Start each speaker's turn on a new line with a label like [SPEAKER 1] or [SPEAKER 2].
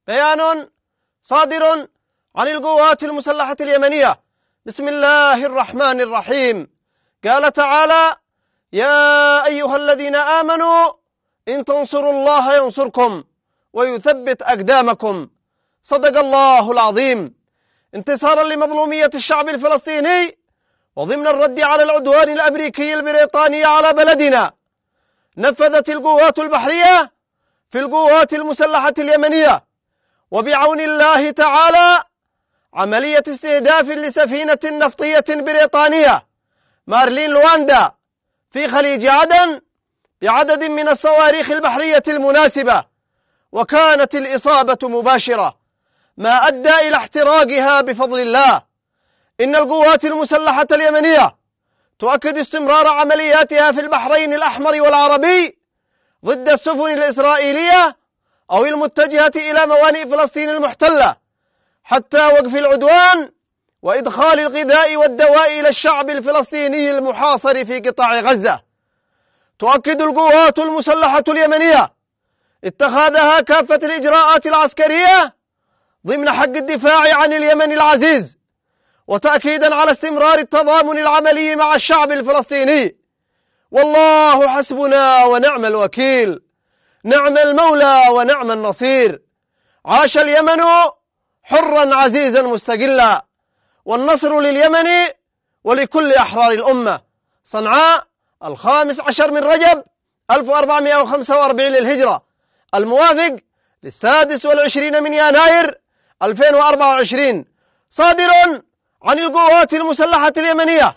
[SPEAKER 1] بيان صادر عن القوات المسلحة اليمنية. بسم الله الرحمن الرحيم. قال تعالى: يا أيها الذين آمنوا إن تنصروا الله ينصركم ويثبت أقدامكم. صدق الله العظيم. انتصارا لمظلومية الشعب الفلسطيني وضمن الرد على العدوان الأمريكي البريطاني على بلدنا، نفذت القوات البحرية في القوات المسلحة اليمنية وبعون الله تعالى عملية استهداف لسفينة نفطية بريطانية مارلين لواندا في خليج عدن بعدد من الصواريخ البحرية المناسبة، وكانت الإصابة مباشرة ما أدى إلى احتراقها بفضل الله. إن القوات المسلحة اليمنية تؤكد استمرار عملياتها في البحرين الأحمر والعربي ضد السفن الإسرائيلية أو المتجهة إلى موانئ فلسطين المحتلة حتى وقف العدوان وإدخال الغذاء والدواء إلى الشعب الفلسطيني المحاصر في قطاع غزة. تؤكد القوات المسلحة اليمنية اتخاذها كافة الإجراءات العسكرية ضمن حق الدفاع عن اليمن العزيز، وتأكيدا على استمرار التضامن العملي مع الشعب الفلسطيني. والله حسبنا ونعم الوكيل، نعم المولى ونعم النصير. عاش اليمن حرا عزيزا مستقلا، والنصر لليمن ولكل أحرار الأمة. صنعاء 15 من رجب 1445 للهجرة، الموافق 26 من يناير 2024. صادر عن القوات المسلحة اليمنية.